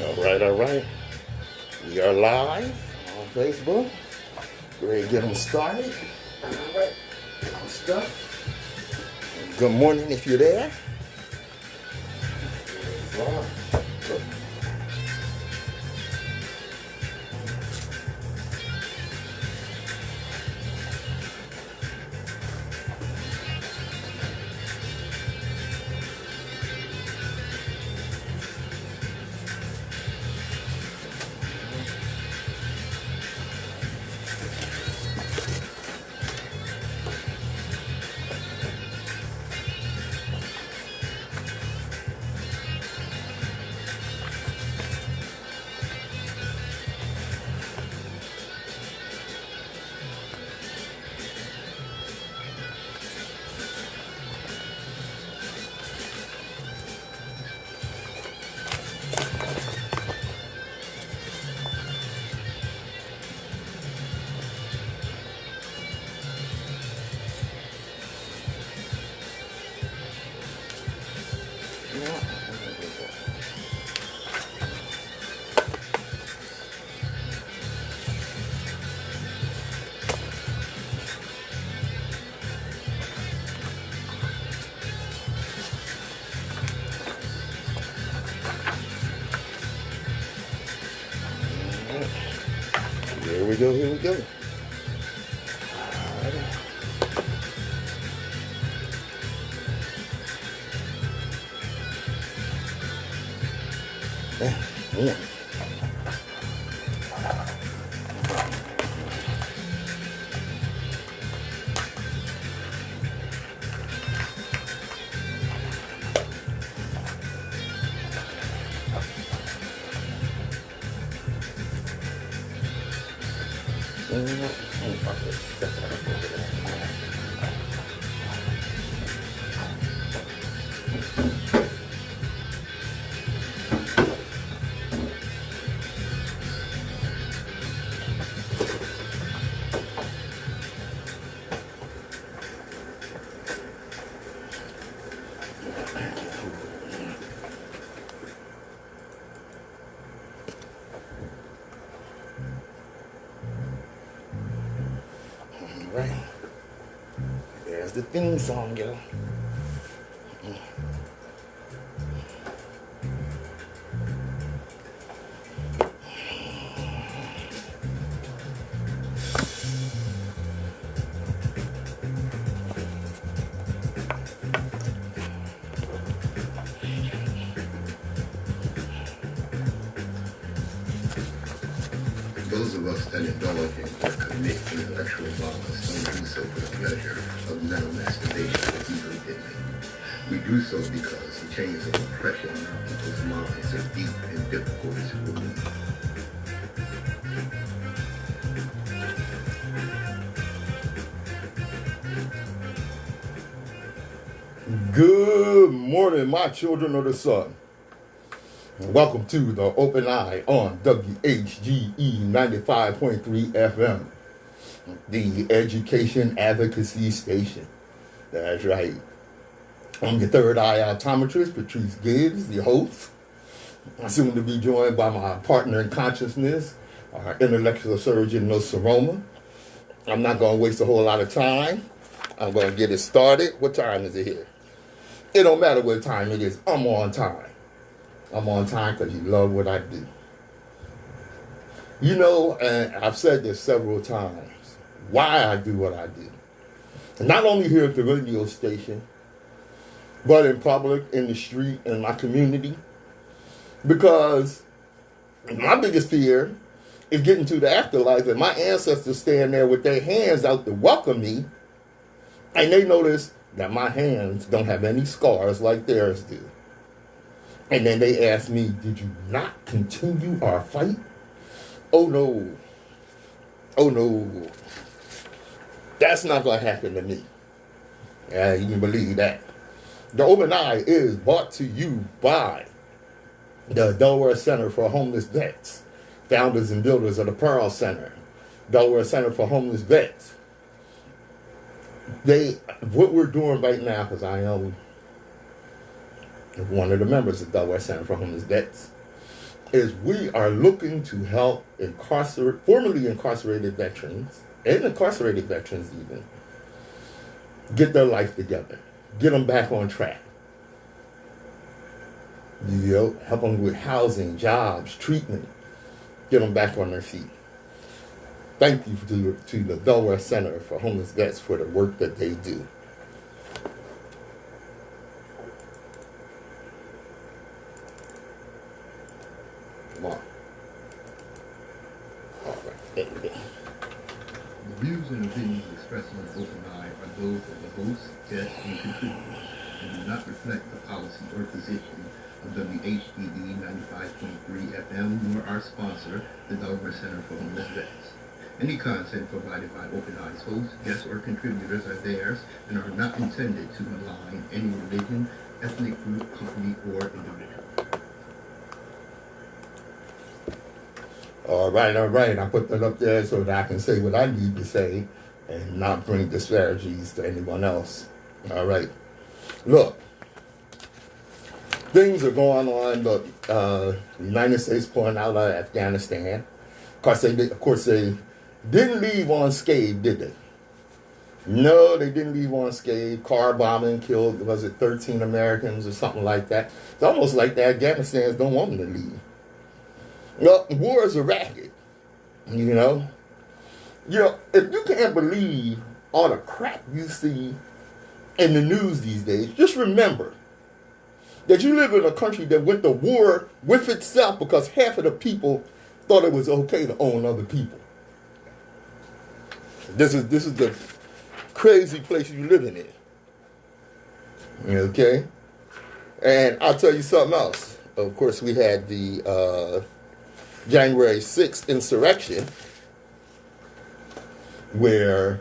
All right. We are live on Facebook. Ready to get them started. All right. Stuff. Good morning if you're there. Here we go, here we go. Yeah. Right. There's the theme song, yo. Those of us that indulge in or commit intellectual violence don't do so for the pleasure of mental masturbation as easily did we. We do so because the chains of oppression on our people's minds are deep and difficult to remove. Good morning, my children of the sun. Welcome to the Open Eye on WHGE 95.3 FM, the Education Advocacy Station. That's right. I'm your third eye optometrist, Patrice Gibbs, the host. I'm soon to be joined by my partner in consciousness, our intellectual surgeon, Nsoromma. I'm not going to waste a whole lot of time. I'm going to get it started. What time is it here? It don't matter what time it is. I'm on time. I'm on time because you love what I do. You know, and I've said this several times, why I do what I do. And not only here at the radio station, but in public, in the street, in my community. Because my biggest fear is getting to the afterlife and my ancestors stand there with their hands out to welcome me, and they notice that my hands don't have any scars like theirs do. And then they ask me, did you not continue our fight? Oh no. Oh no. That's not going to happen to me. Yeah, you can believe that. The Open Eye is brought to you by the Delaware Center for Homeless Vets, founders and builders of the Pearl Center, Delaware Center for Homeless Vets. What we're doing right now, because I am one of the members of Delaware Center for Homeless Vets, is we are looking to help formerly incarcerated veterans, and incarcerated veterans even, get their life together, get them back on track. Help them with housing, jobs, treatment, get them back on their feet. Thank you to the Delaware Center for Homeless Vets for the work that they do. Come on. All right. There you go. The views and opinions expressed on Open Eye are those of the host, guests, and contributors, and do not reflect the policy or position of WHGE 95.3 FM nor our sponsor, the Delaware Center for Homeless Vets. Any content provided by Open Eye's hosts, guests, or contributors are theirs and are not intended to malign any religion, ethnic group, company, or individual. All right. I put that up there so that I can say what I need to say and not bring disparities to anyone else. All right. Look, things are going on. Look, the United States pulling out of Afghanistan. Of course, they didn't leave unscathed, did they? No, they didn't leave unscathed. Car bombing killed, was it 13 Americans or something like that? It's almost like the Afghanistans don't want them to leave. Well, war is a racket, if you can't believe all the crap you see in the news these days, just remember that you live in a country that went to war with itself because half of the people thought it was okay to own other people. This is the crazy place you living in. Okay? And I'll tell you something else. Of course, we had the January 6th insurrection where,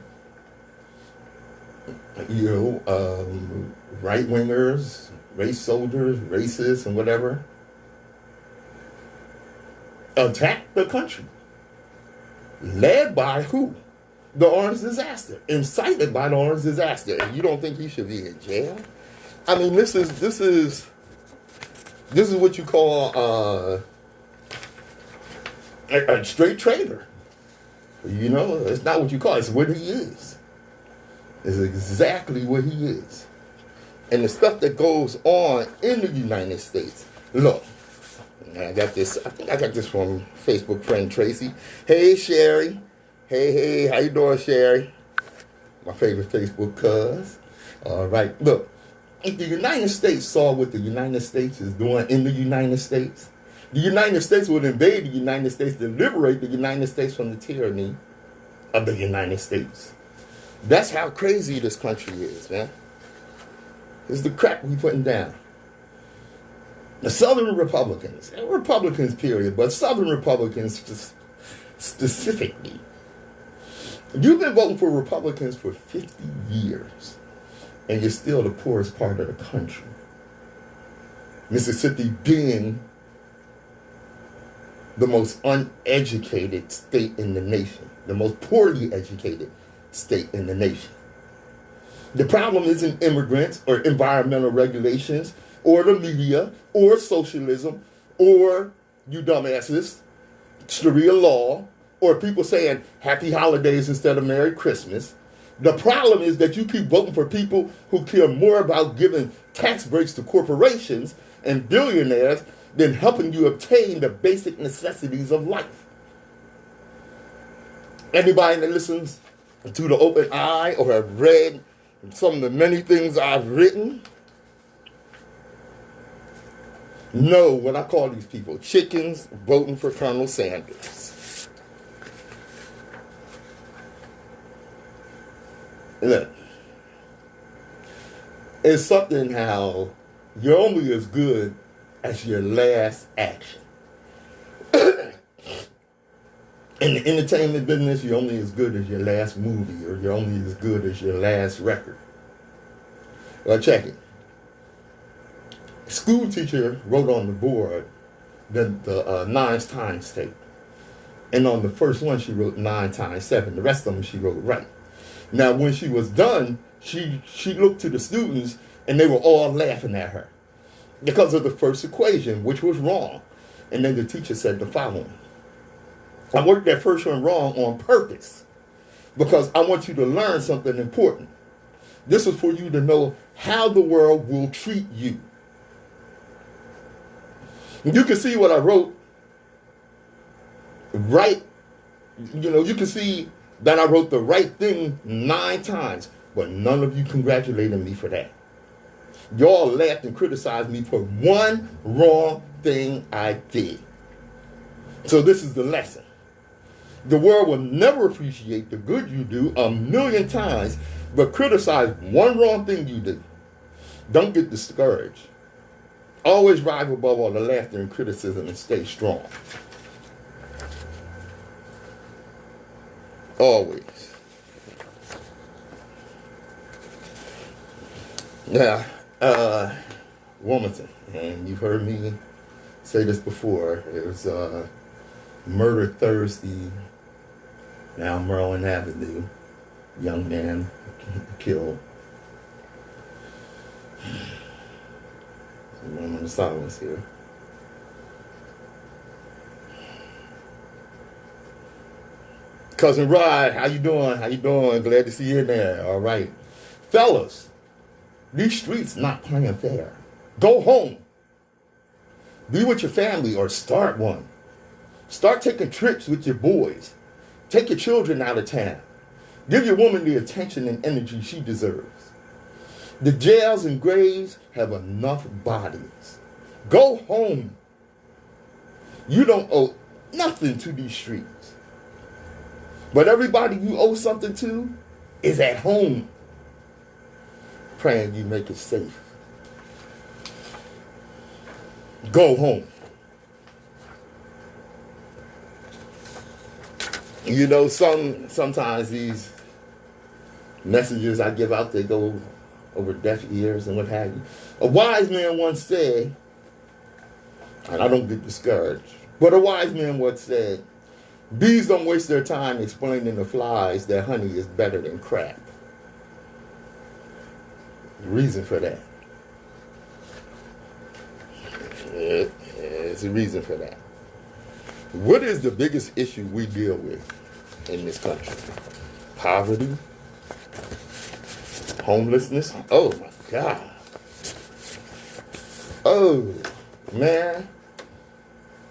right-wingers, race soldiers, racists, and whatever, attacked the country. Led by who? The Orange Disaster. Incited by the Orange Disaster. And you don't think he should be in jail? I mean, this is what you call a straight traitor. It's not what you call it. It's what he is. It's exactly what he is. And the stuff that goes on in the United States. Look, I got this. I think I got this from Facebook friend Tracy. Hey, Sherry. Hey, how you doing, Sherry? My favorite Facebook cuz. All right, look. If the United States saw what the United States is doing in the United States, the United States would invade the United States to liberate the United States from the tyranny of the United States. That's how crazy this country is, man. It's the crap we putting down. The Southern Republicans, and Republicans period, but Southern Republicans specifically, you've been voting for Republicans for 50 years, and you're still the poorest part of the country. Mississippi being the most uneducated state in the nation, the most poorly educated state in the nation. The problem isn't immigrants or environmental regulations or the media or socialism or you dumbasses, Sharia law, or people saying happy holidays instead of Merry Christmas. The problem is that you keep voting for people who care more about giving tax breaks to corporations and billionaires than helping you obtain the basic necessities of life. Anybody that listens to the Open Eye or have read some of the many things I've written know what I call these people: chickens voting for Colonel Sanders. Look, it's something how you're only as good as your last action. In the entertainment business, you're only as good as your last movie, or you're only as good as your last record. Well, check it. A school teacher wrote on the board the 9 times tape. And on the first one, she wrote 9 times 7. The rest of them, she wrote right. Now, when she was done, she looked to the students, and they were all laughing at her because of the first equation, which was wrong. And then the teacher said the following. I worked that first one wrong on purpose because I want you to learn something important. This is for you to know how the world will treat you. You can see what I wrote right. You can see that I wrote the right thing 9 times, but none of you congratulated me for that. Y'all laughed and criticized me for one wrong thing I did. So this is the lesson. The world will never appreciate the good you do 1,000,000 times, but criticize one wrong thing you do. Don't get discouraged. Always rise above all the laughter and criticism and stay strong. Always. Now, Wilmington, and you've heard me say this before. It was Murder Thursday, now Maryland Avenue, young man killed. A moment of silence here. Cousin Rod, how you doing? How you doing? Glad to see you in there. All right. Fellas, these streets not playing fair. Go home. Be with your family or start one. Start taking trips with your boys. Take your children out of town. Give your woman the attention and energy she deserves. The jails and graves have enough bodies. Go home. You don't owe nothing to these streets. But everybody you owe something to is at home. Praying you make it safe. Go home. Sometimes these messages I give out, they go over deaf ears and what have you. A wise man once said, and I don't get discouraged, but a wise man once said, bees don't waste their time explaining to flies that honey is better than crap. The reason for that. There's a reason for that. What is the biggest issue we deal with in this country? Poverty? Homelessness? Oh my God. Oh, man.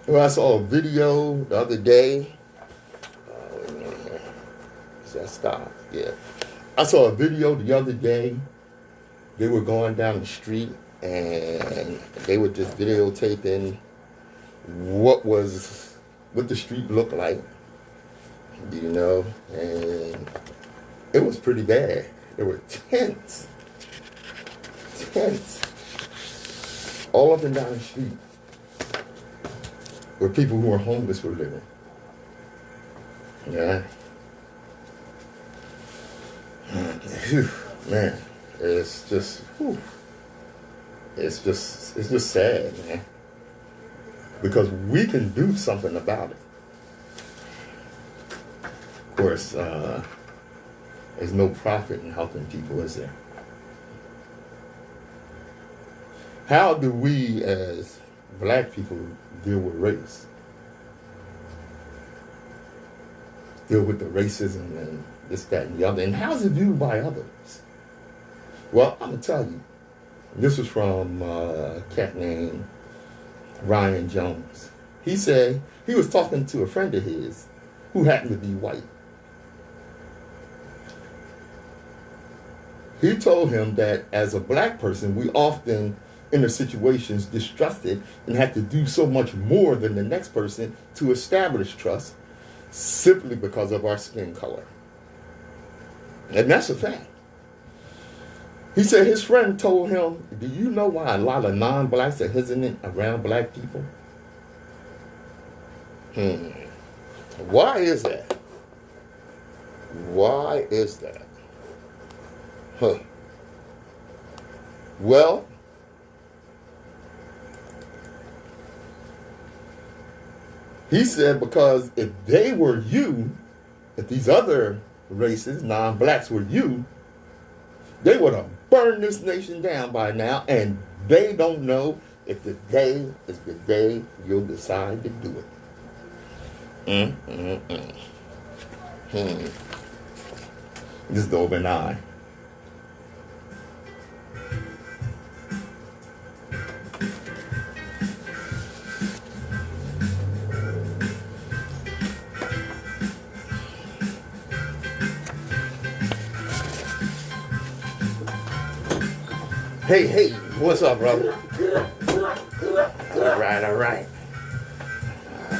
Well, I saw a video the other day. Is that stop? Yeah. I saw a video the other day. They were going down the street and they were just videotaping what the street looked like, and it was pretty bad. There were tents, all up and down the street where people who were homeless were living. Yeah. Man, it's just sad, man. Because we can do something about it. Of course, there's no profit in helping people, is there? How do we as black people deal with race? Deal with the racism and this, that, and the other. And how's it viewed by others? Well, I'm going to tell you. This was from a cat named Ryan Jones. He said he was talking to a friend of his who happened to be white. He told him that as a black person, we often, in the situations, distrusted and had to do so much more than the next person to establish trust simply because of our skin color. And that's a fact. He said his friend told him, do you know why a lot of non-blacks are hesitant around black people? Why is that? Why is that? Well, he said because if they were you, if these other races, non-blacks were you, they would have burned this nation down by now, and they don't know if the day is the day you'll decide to do it. This is the open eye. Hey, what's up, brother?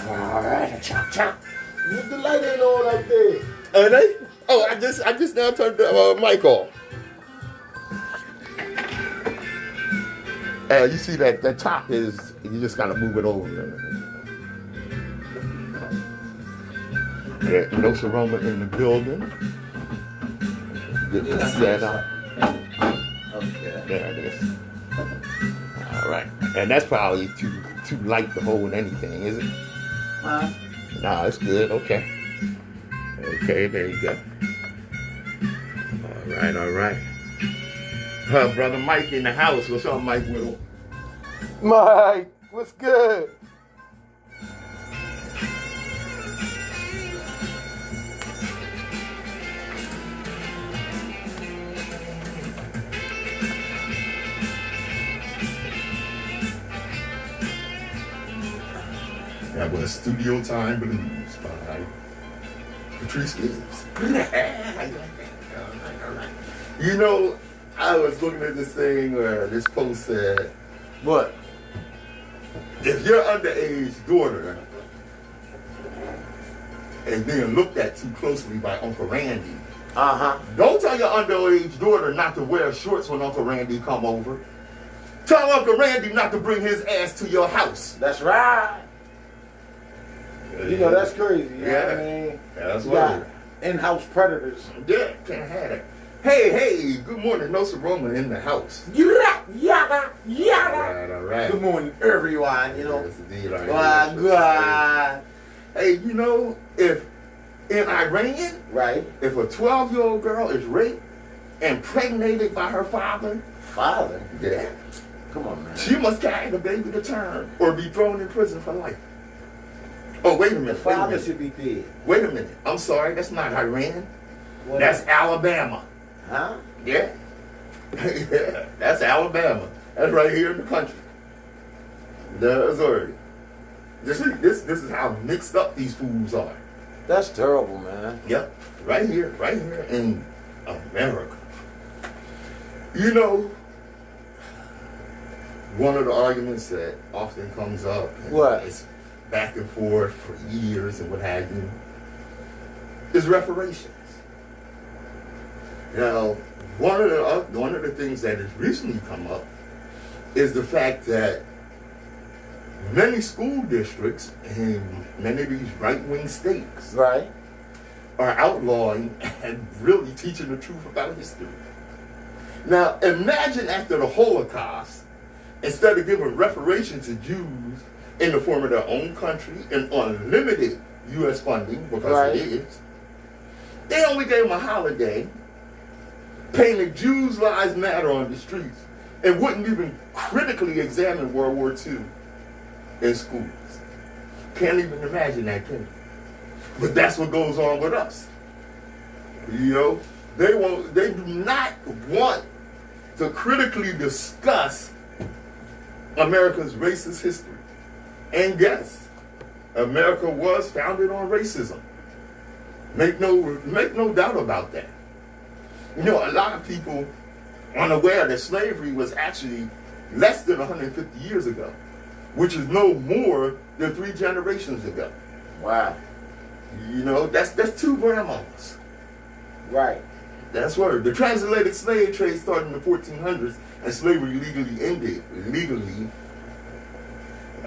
All right. Chop. Leave the light ain't on like that. Oh, they? Oh, I just now turned the mic off. You see that top is, you just gotta move it over. Nsoromma in the building. Get this set up. Okay. There it is. All right. And that's probably too light to hold anything, is it? Huh? Nah, it's good. Okay. Okay, there you go. All right. Brother Mike in the house. What's up, Mike Whittle? Mike, what's good? That was Studio Time Blues by Patrice Gibbs. You know, I was looking at this thing where this post said, What? if your underage daughter is being looked at too closely by Uncle Randy, don't tell your underage daughter not to wear shorts when Uncle Randy come over. Tell Uncle Randy not to bring his ass to your house. That's right. You know, that's crazy. You know what I mean? Yeah, that's You what got in-house predators. Yeah, can't have it. Hey, good morning, Nsoromma in the house. Yada. All right. Good morning, everyone. You know. Yes, indeed, all right. God. Hey, you know, if in Iran, Right. if a 12-year-old girl is raped and impregnated by her father, Father. yeah, Come on, man. she must carry the baby to term or be thrown in prison for life. Oh, wait a The minute. father should be dead. Wait a minute. I'm sorry, that's not Iran. What That's is- Alabama. Huh? Yeah. Yeah, that's Alabama. That's right here in the country. Missouri. This is how mixed up these fools are. That's terrible, man. Yep. Right here in America. You know, one of the arguments that often comes up, and What? it's back and forth for years and what have you, is reparations. Now, one of the things that has recently come up is the fact that many school districts in many of these right-wing states Right. are outlawing and really teaching the truth about history. Now, imagine after the Holocaust, instead of giving reparations to Jews in the form of their own country and unlimited U.S. funding, because Right. it is, they only gave them a holiday, painted Jews' Lives Matter on the streets, and wouldn't even critically examine World War II in schools. Can't even imagine that, can you? But that's what goes on with us. You know, they do not want to critically discuss America's racist history. And yes, America was founded on racism. Make no doubt about that. You know, a lot of people unaware that slavery was actually less than 150 years ago, which is no more than 3 generations ago. Wow. You know, that's 2 grandmas. Right. That's word. The transatlantic slave trade started in the 1400s, and slavery legally ended. Legally,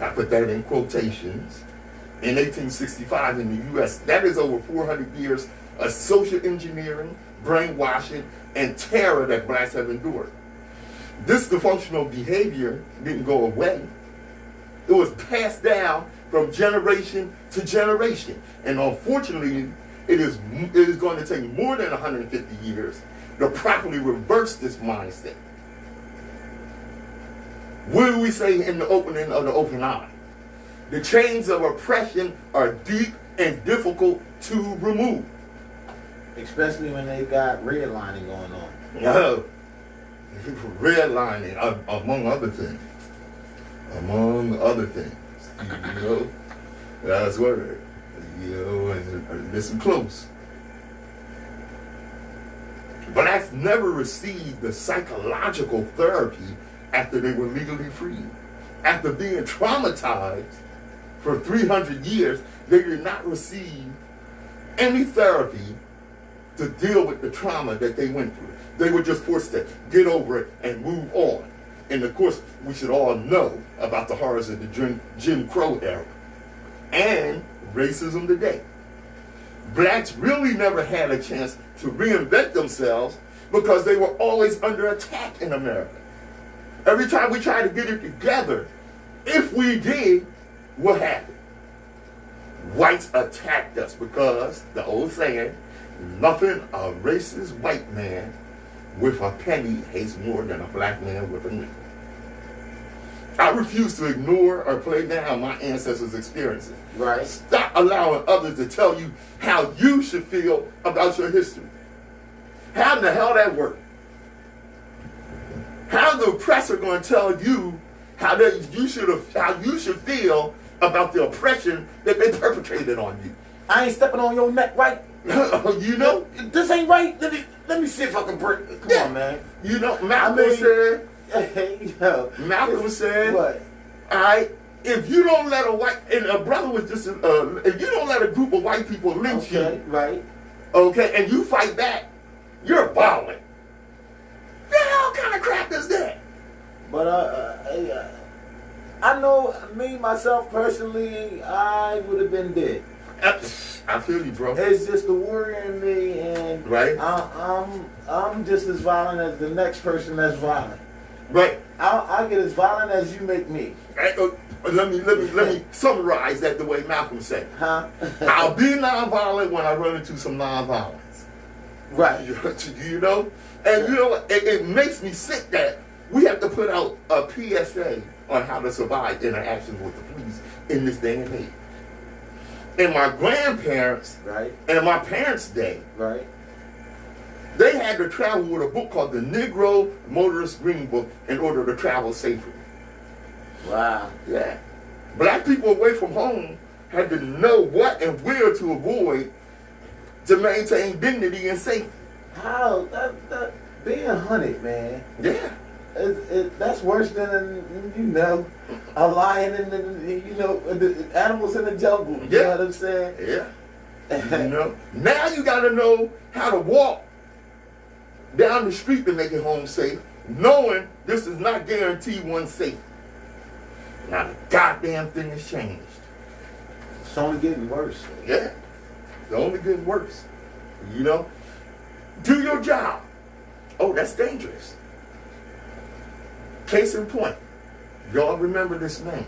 I put that in quotations, in 1865 in the U.S. That is over 400 years of social engineering, brainwashing, and terror that blacks have endured. This dysfunctional behavior didn't go away. It was passed down from generation to generation. And unfortunately, it is going to take more than 150 years to properly reverse this mindset. What do we say in the opening of the open eye? The chains of oppression are deep and difficult to remove. Especially when they got redlining going on. No. Redlining, among other things. Among other things. You know? That's word. You know, and listen close. Blacks never received the psychological therapy after they were legally freed. After being traumatized for 300 years, they did not receive any therapy to deal with the trauma that they went through. They were just forced to get over it and move on. And of course, we should all know about the horrors of the Jim Crow era and racism today. Blacks really never had a chance to reinvent themselves because they were always under attack in America. Every time we tried to get it together, if we did, what happened? Whites attacked us because, the old saying, nothing a racist white man with a penny hates more than a black man with a nickel. I refuse to ignore or play down my ancestors' experiences. Right. Stop allowing others to tell you how you should feel about your history. How in the hell that work? How the oppressor going to tell you how you should feel about the oppression that they perpetrated on you? I ain't stepping on your neck, right? You know? This ain't right. Let me see if I can break. Come on, man. You know, Malcolm said. Hey, yo. Malcolm said. What? All right. If you don't let a brother was just, if you don't let a group of white people lynch you, right? Okay, and you fight back, you're violent. The hell kind of crap is that? But I know me myself personally, I would have been dead. I feel you, bro. It's just the warrior in me, and right. I'm just as violent as the next person that's violent. Right. I'll get as violent as you make me. Let me summarize that the way Malcolm said. Huh? I'll be nonviolent when I run into some nonviolence. Right. You know? And you know, it makes me sick that we have to put out a PSA on how to survive interactions with the police in this day and age. And my grandparents, right, and my parents' day, right, they had to travel with a book called the Negro Motorist Green Book in order to travel safely. Wow. Yeah. Black people away from home had to know what and where to avoid to maintain dignity and safety. How? That being hunted, man. Yeah. That's worse than, you know, a lion and, you know, the animals in the jungle. You know what I'm saying? Yeah. You know? Now you got to know how to walk down the street to make it home safe, knowing this does not guarantee one safe. Now the goddamn thing has changed. It's only getting worse. Yeah. It's only getting worse. You know? Do your job. Oh, that's dangerous. Case in point, y'all remember this name,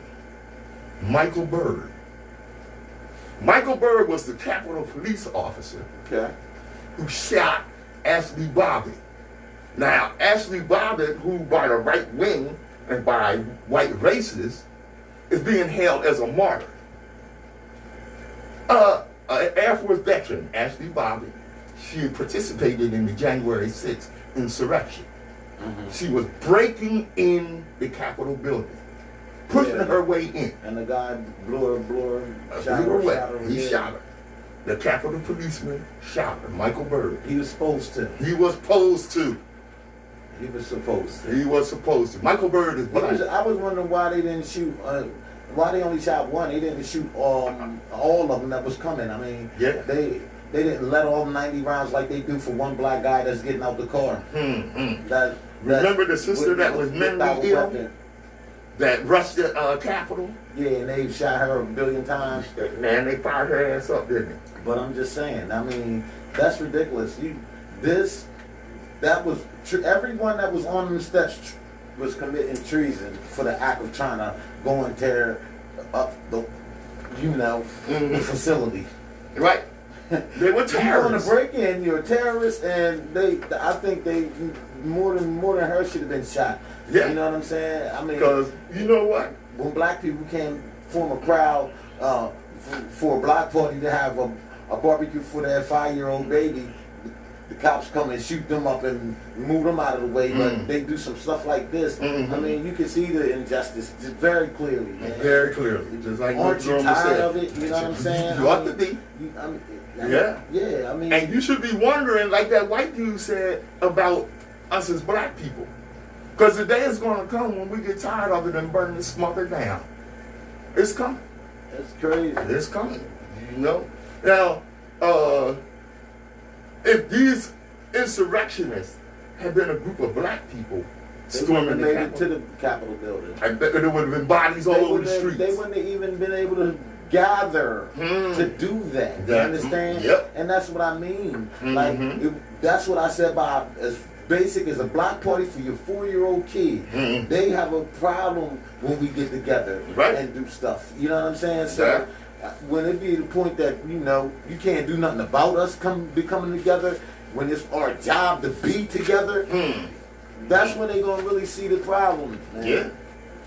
Michael Byrd. Michael Byrd was the Capitol Police officer who shot Ashley Bobbitt. Now, Ashley Bobbitt, who by the right wing and by white racists, is being hailed as a martyr. An Air Force veteran, Ashley Bobbitt, she participated in the January 6th insurrection. Mm-hmm. She was breaking in the Capitol building, pushing her way in. And the guy blew her, shot her. He shot her. The Capitol policeman shot her, Michael Byrd. He was supposed to. He was supposed to. He was supposed to. He was supposed to. Michael Byrd is black. I was wondering why they didn't shoot, why they only shot one. They didn't shoot all of them that was coming. I mean, they didn't let all 90 rounds like they do for one black guy that's getting out the car. Remember the sister that was mentally ill? That rushed the Capitol? Yeah, and they shot her a billion times. Man, they fired her ass up, didn't they? But I'm just saying, I mean, that's ridiculous. Everyone that was on them steps was committing treason for the act of trying to go and tear up the facility. Right. They were You want terrorists. to break in, you're a terrorist, and I think they more than her should have been shot. Yeah. You know what I'm saying? I mean, Because you know what? when black people can't form a crowd for a block party to have a barbecue for their 5-year-old baby, the cops come and shoot them up and move them out of the way. But they do some stuff like this. I mean, you can see the injustice just very clearly, man. Very clearly. Just like Aren't you Nsoromma tired said. of it? You know what I'm saying? You ought to be. Yeah, I mean. And you should be wondering, like that white dude said, about us as black people. Because the day is going to come when we get tired of it and burn this mother down. It's coming. That's crazy. It's coming. You know? Now, if these insurrectionists had been a group of black people storming the Capitol, to the Capitol building, I bet there would have been bodies all over the streets. They wouldn't have even been able to gather to do that. You understand? Yep. And that's what I mean. Like, that's what I said about as basic as a block party for your 4-year-old kid. They have a problem when we get together and do stuff. You know what I'm saying? So when it be the point that, you know, you can't do nothing about us coming together, when it's our job to be together, that's when they're going to really see the problem, man. Yeah.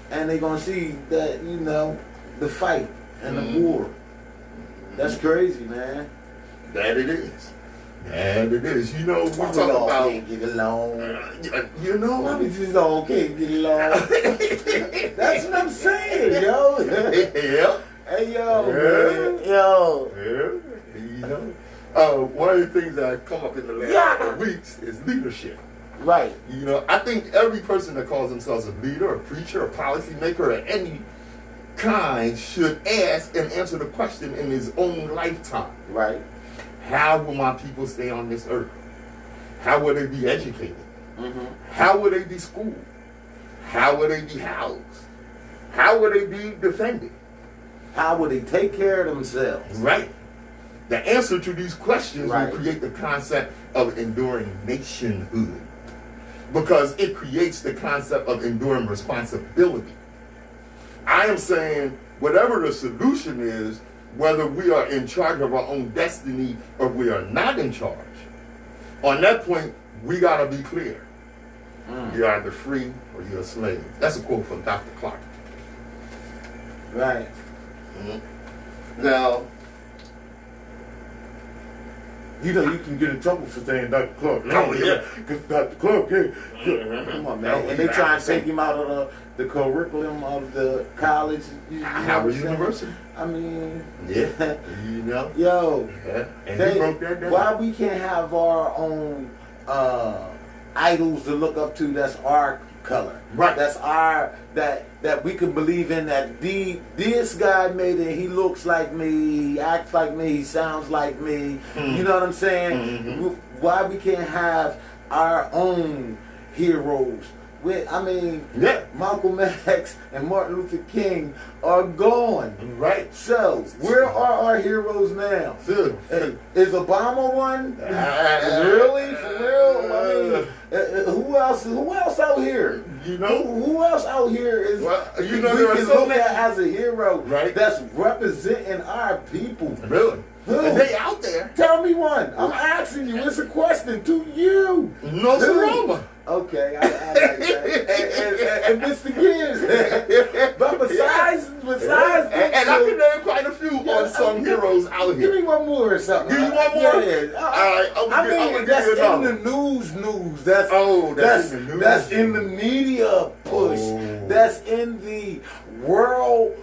And they're going to see that, you know, the fight and the war. That's crazy, man. That it is. That it is. You know, we talk all about... can't get along. You know... We just all can't get along. That's what I'm saying, yo. Yeah. Hey, yo, man. Yo. Yeah. You know, one of the things that come up in the last couple of weeks is leadership. Right. You know, I think every person that calls themselves a leader, a preacher, a policymaker, of any kind should ask and answer the question in his own lifetime. Right. How will my people stay on this earth? How will they be educated? How will they be schooled? How will they be housed? How will they be defended? How will they take care of themselves? Right. The answer to these questions will create the concept of enduring nationhood. Because it creates the concept of enduring responsibility. I am saying whatever the solution is, whether we are in charge of our own destiny or we are not in charge, on that point, we got to be clear. You're either free or you're a slave. That's a quote from Dr. Clark. Right. Now, you know, you can get in trouble for saying Dr. Clark. Oh, yeah. Because Dr. Clark, come on, man. And they try and take him out of the curriculum of the college. Howard University. I mean, yeah, you know. Yo, and they broke that down. Why we can't have our own idols to look up to? That's our color. Right. That's our that we can believe in. That this guy made it. He looks like me. He acts like me. He sounds like me. You know what I'm saying? Why we can't have our own heroes? I mean, Malcolm X and Martin Luther King are gone. Right. So, where are our heroes now? Is Obama one? Really? For real? I mean, who else out here? You know? Who else out here is you know, there are so many as a hero that's representing our people? Really? Who? They out there. Tell me one. I'm asking you. It's a question to you. Nsoromma. Okay, I like that. And Mr. Gibbs. But besides, and I can name quite a few unsung heroes out here. Give me one more or something. Give you one more? Yeah. All right, that's in the news. That's in the news. That's in the media push. That's in the world.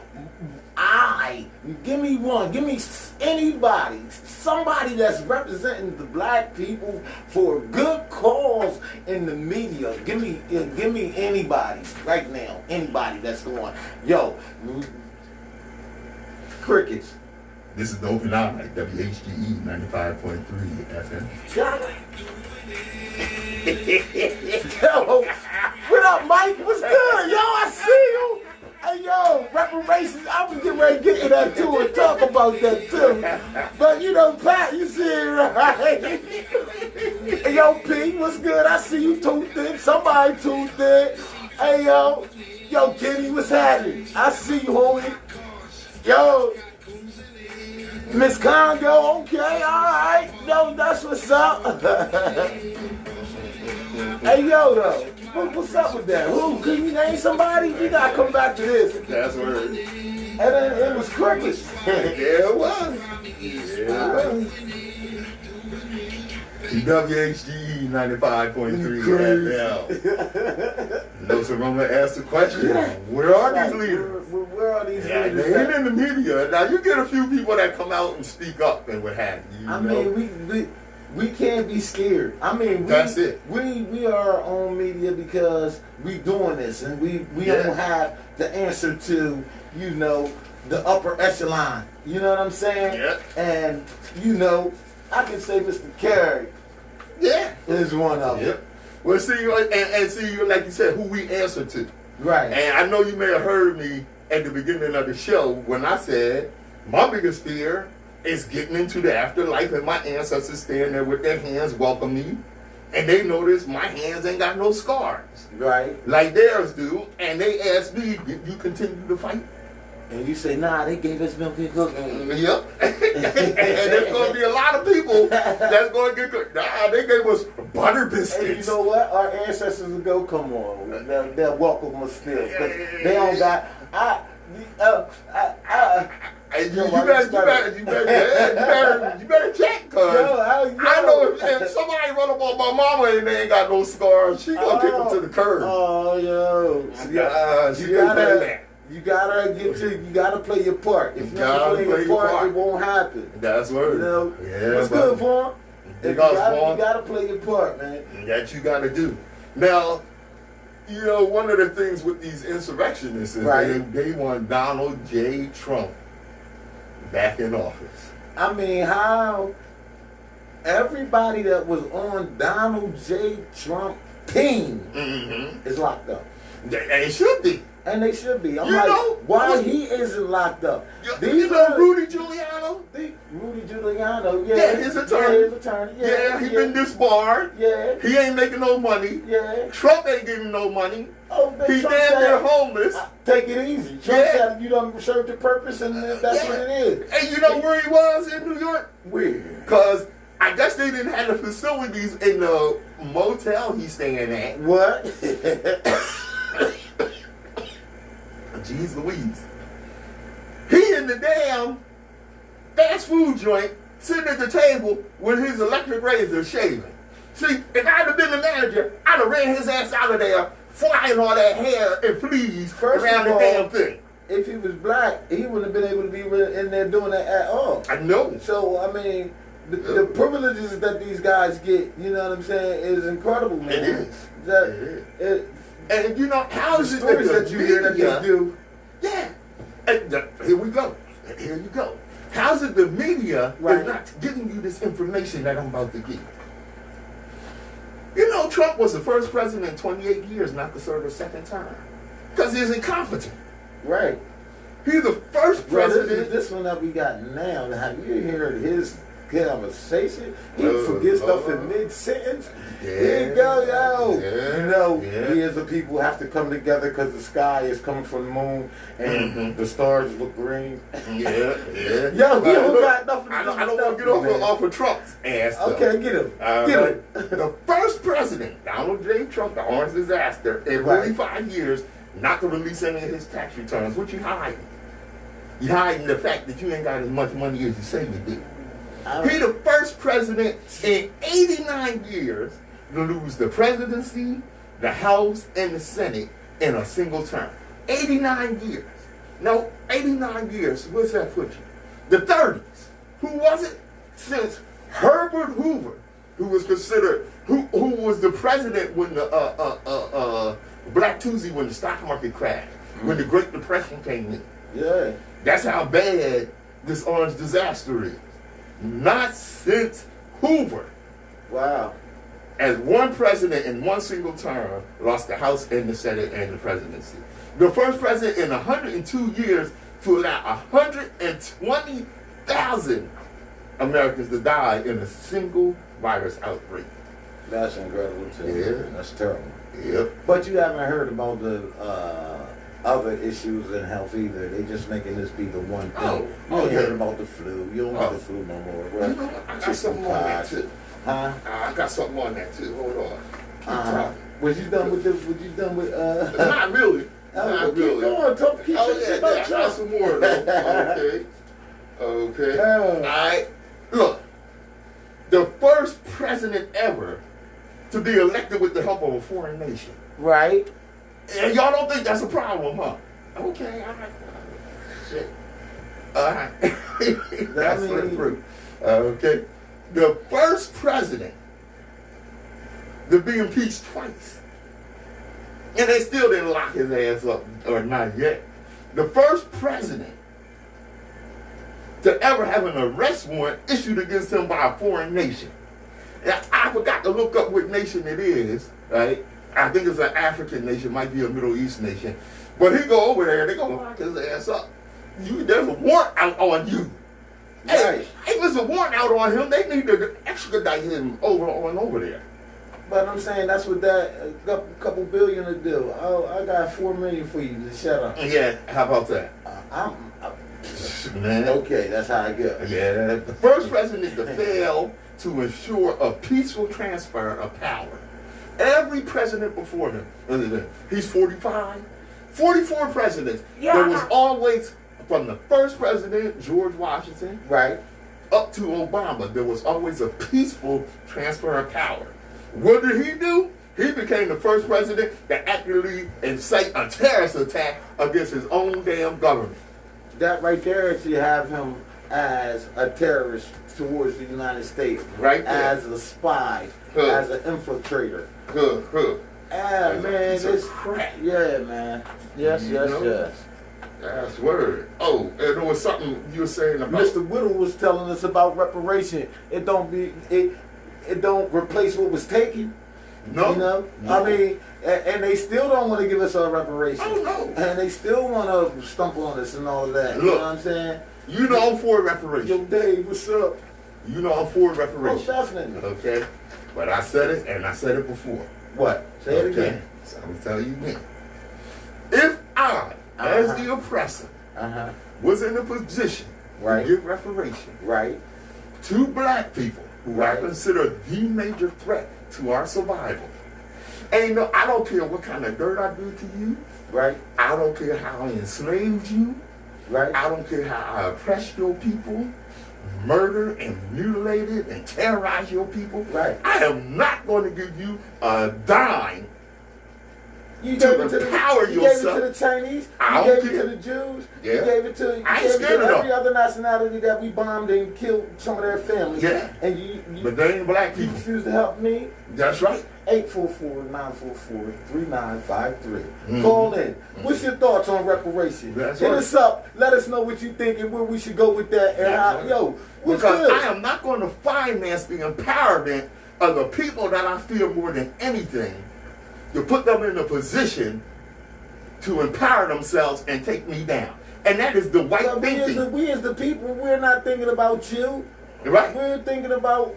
Give me one. Give me anybody. Somebody that's representing the black people for a good cause in the media. Give me anybody right now. Anybody that's going. Yo, crickets. This is the Open Eye, WHGE 95.3 FM. Yo, what up, Mike? What's good? Yo, I see you. Hey, yo, reparations. I was getting ready to get to that too and talk about that too. But you know, Pat, you see it, right? Hey, yo, P, what's good? I see you tuned in. Somebody tuned in. Hey, yo, Kenny, what's happening? I see you, homie. Yo, Miss Congo, okay, alright. No, that's what's up. Hey, yo, though. What's up with that? Who? Can you name somebody? You gotta come back to this. That's where And then it was crickets. yeah, it was. Yeah, it was. WHGE 95.3 FM. Nsoromma asked the question, where are these leaders? Where are these leaders? They ain't in the media. Now, you get a few people that come out and speak up and what have you. I mean, we can't be scared. I mean, that's it. We are our own media because we doing this, and we don't have the answer to, you know, the upper echelon. You know what I'm saying? Yeah. And, you know, I can say Mr. Carey is one of them. Yep. Well, see, and see, like you said, who we answer to. Right. And I know you may have heard me at the beginning of the show when I said my biggest fear is getting into the afterlife and my ancestors standing there with their hands welcome me, and they notice my hands ain't got no scars. Right. Like theirs do, and they ask me, did you continue to fight? And you say, nah, they gave us milk and cooking. Yep. And there's going to be a lot of people that's going to get cooked. Nah, they gave us butter biscuits. And you know what? Our ancestors will go, come on. They'll welcome us still. They don't got... You better check, cuz I know if somebody run up on my mama and they ain't got no scars, she gonna kick them to the curb. Oh, yo. You gotta play your part. If you don't play your part, it won't happen. That's word. You know? Yeah, it's good for them. You gotta play your part, man. That you gotta do. Now, you know, one of the things with these insurrectionists is they want Donald J. Trump back in office. I mean, how everybody that was on Donald J. Trump team is locked up. They should be. And they should be. I'm why he isn't locked up? You know Rudy Giuliano? Rudy Giuliano, yeah, his attorney. Yeah, he been disbarred. Yeah. He ain't making no money. Yeah. Trump ain't getting no money. Oh, he damn near homeless. Take it easy. Trump said you done served your purpose, and that's what it is. And you know where he was in New York? Where? Because I guess they didn't have the facilities in the motel he's staying at. What? Jeez Louise. He in the damn fast food joint sitting at the table with his electric razor shaving. See, if I'd have been the manager, I'd have ran his ass out of there, flying all that hair and fleas around the damn thing. If he was black, he wouldn't have been able to be in there doing that at all. I know. So, I mean, the privileges that these guys get, you know what I'm saying, is incredible, man. It is. And you know, how is it stories that you hear that they do? Yeah. And here we go. Here you go. How's it the media is not giving you this information that I'm about to give? You know, Trump was the first president in 28 years not to serve a second term. Because he's incompetent. Right. He's the first president. This one that we got now, have you heard his conversation? He forgets stuff in mid-sentence. Here you go, yo. You know, we as a people have to come together because the sky is coming from the moon and the stars look green. Yo, we don't got nothing to do. I don't want to get off of Trump's ass, though. Okay, get him. Get him. The first president, Donald J. Trump, the orange disaster, in 45 years, not to release any of his tax returns. What you hiding? You hiding the fact that you ain't got as much money as you say you do. He the first president in 89 years to lose the presidency, the House, and the Senate in a single term. 89 years. No, 89 years. What's that put you? The 30s. Who was it? Since Herbert Hoover, who was considered, who was the president when the Black Tuesday, when the stock market crashed, when the Great Depression came in. Yeah. That's how bad this orange disaster is. Not since Hoover. Wow. As one president in one single term lost the House and the Senate and the presidency. The first president in 102 years to allow 120,000 Americans to die in a single virus outbreak. That's incredible too. Yeah. That's terrible. Yep. But you haven't heard about the other issues in health either. They just making this be the one thing. Oh, You ain't okay. hearing about the flu. You don't get the flu no more. You know what? I got something on that too. Huh? I got something on that too. Hold on. Keep talking. Was you done with this? Was you done with Not really. Oh, Not keep really. going. Talk, keep Oh saying yeah, about I got Trump. some more though. Okay. Okay. All right. Look, the first president ever to be elected with the help of a foreign nation. Right. And y'all don't think that's a problem, huh? Okay, all right. Shit. All right. That's through. Okay. The first president to be impeached twice. And they still didn't lock his ass up, or not yet. The first president to ever have an arrest warrant issued against him by a foreign nation. And I forgot to look up what nation it is, right? I think it's an African nation, might be a Middle East nation. But he go over there, they gonna lock his ass up. There's a warrant out on you. Hey, if there's a warrant out on him, they need to extradite him over there. But I'm saying that's what that couple billion to do. Oh, I got $4 million for you to shut up. Yeah, how about that? Man. Okay, that's how I go. Yeah, the first president to fail to ensure a peaceful transfer of power. Every president before him, he's 45, 44 presidents. Yeah. There was always, from the first president, George Washington, Right. up to Obama, there was always a peaceful transfer of power. What did he do? He became the first president to actually incite a terrorist attack against his own damn government. That right there is you have him as a terrorist towards the United States. Right there. As a spy. As an infiltrator. That's Man, a piece of this crap. Yeah, man. Yes, You yes, know? yes. That's word. Oh, and there was something you were saying about Mr. Whittle was telling us about reparation. It don't replace what was taken. No. You know? No. I mean, and they still don't want to give us our reparations. Oh, no. And they still want to stump on us and all of that. Look, you know what I'm saying? You know I'm for reparations. Yo, Dave, what's up? You know I'm for reparations. Most definitely. Okay? But I said it, and I said it before. What? Say it again. So I'm going to tell you again. If I, as the oppressor, was in a position Right. to give reparation Right. to black people who Right. I consider the major threat to our survival. And no, I don't care what kind of dirt I do to you. Right. I don't care how I enslaved you. Right. I don't care how I oppressed your people, murdered and mutilated and terrorized your people. Right. I am not going to give you a dime You to gave it to empower the, you gave it yourself. to the Chinese. I You don't gave it care. to the Jews. Yeah. You gave it to, you I ain't gave it scared to of every them. other nationality that we bombed and killed some of their families. Yeah. And you But they ain't black you people. refuse to help me. That's right. 844-944-3953. Call in. What's your thoughts on reparations? That's Hit right. us up. Let us know what you think and where we should go with that. And That's how, right. yo, what's Because good? I am not going to finance the empowerment of the people that I fear more than anything to put them in a position to empower themselves and take me down. And that is the white But thinking. we as the people, we're not thinking about you. Right? We're thinking about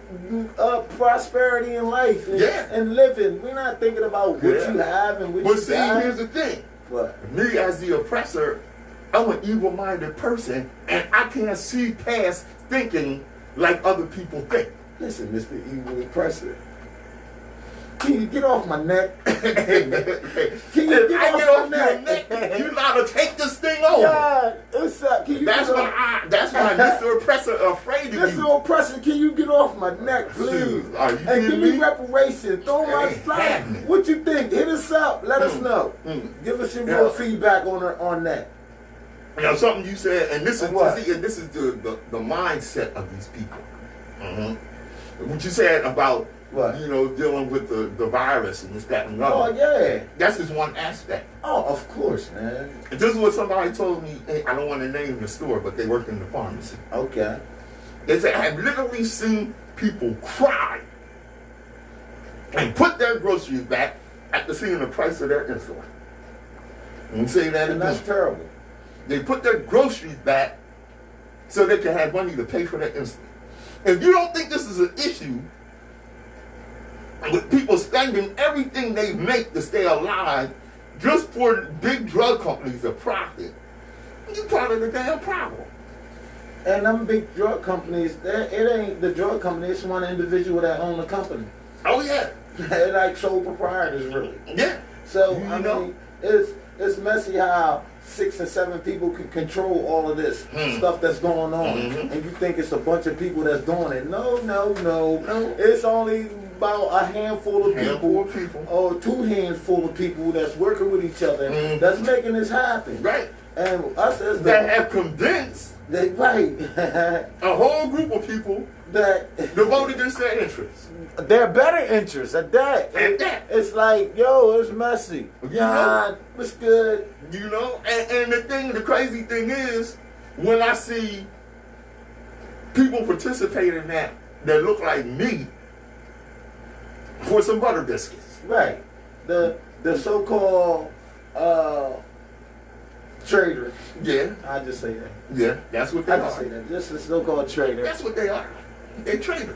prosperity in life and living. We're not thinking about what you have and what But you see, got. here's the thing. What? Me as the oppressor, I'm an evil-minded person, and I can't see past thinking like other people think. Listen, Mr. Evil Oppressor. Can you get off my neck? If Can you I get off your neck, you gotta take this thing over. God, what's up? Can you That's get why Mr. Oppressor afraid of Mr. you. Oppressor, can you get off my neck, please? Are you And kidding give me me? reparations. Throw my Ain't flag. happening. What you think? Hit us up. Let us know. Give us your real feedback on that. Now, something you said, and this is What? see, and this is the mindset of these people. What you said about What? dealing with the virus and this, that, and the Oh, other. yeah. That's just one aspect. Oh, of course, man. And this is what somebody told me. Hey, I don't want to name the store, but they work in the pharmacy. Okay. They said, I have literally seen people cry and put their groceries back after seeing the price of their insulin. And say that And again. that's terrible. They put their groceries back so they can have money to pay for their insulin. If you don't think this is an issue with people spending everything they make to stay alive just for big drug companies to profit, you part of the damn problem. And them big drug companies, it ain't the drug company, it's one individual that own the company. Oh yeah. They're like sole proprietors, really. Yeah. So, You I know? mean, it's messy how 6 or 7 people can control all of this stuff that's going on. And you think it's a bunch of people that's doing it. No. It's only about a handful of people. Or 2 handful of people that's working with each other that's making this happen. Right. And us as that have convinced right. a whole group of people that devoted against their interests. Their better interests at that. It's like, yo, it's messy. Yeah, it's good. You know, and the crazy thing is, when I see people participate in that look like me for some butter biscuits. Right. The so-called trader. Yeah. I just say that. Yeah, that's what they are. I just say that. This is so-called trader. That's what they are. They're traders.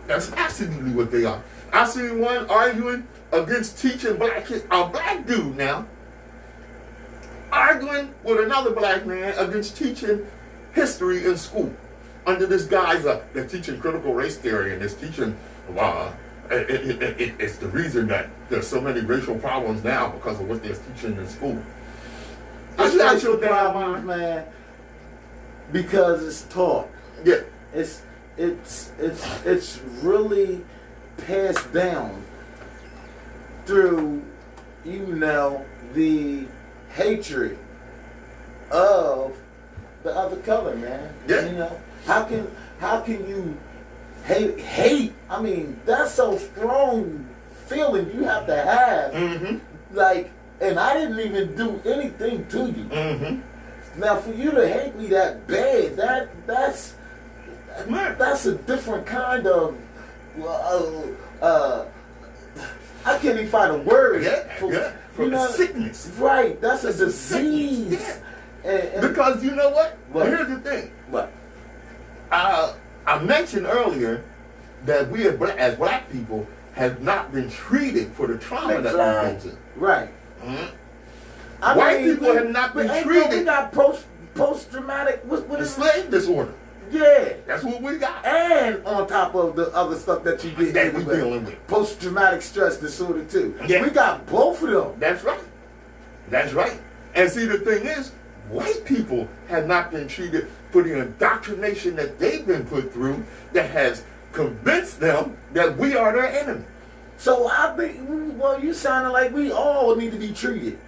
That's absolutely what they are. I seen one arguing against teaching black kids, a black dude now, arguing with another black man against teaching history in school. Under this guy's, they're teaching critical race theory and it's teaching, it's the reason that there's so many racial problems now because of what they're teaching in school. It's not your problem, man, because it's taught. Yeah. It's really passed down through, the hatred of the other color, man. Yeah. How can you hate? I mean, that's so strong feeling you have to have. Like, and I didn't even do anything to you. Now, for you to hate me that bad, that's a different kind of. I can't even find a word. For sickness. Right, that's a disease. And because you know what? Here's the thing. What? I mentioned earlier that we as black people have not been treated for the trauma that we've been through. Right. White people have not been treated. We got post-traumatic, what is slave disorder. Yeah. That's what we got. And on top of the other stuff that you get that we're dealing with. Post-traumatic stress disorder too. Yeah. We got both of them. That's right. That's right. And see, the thing is, white people have not been treated for the indoctrination that they've been put through that has convinced them that we are their enemy. So I think, well, you sounding like we all need to be treated.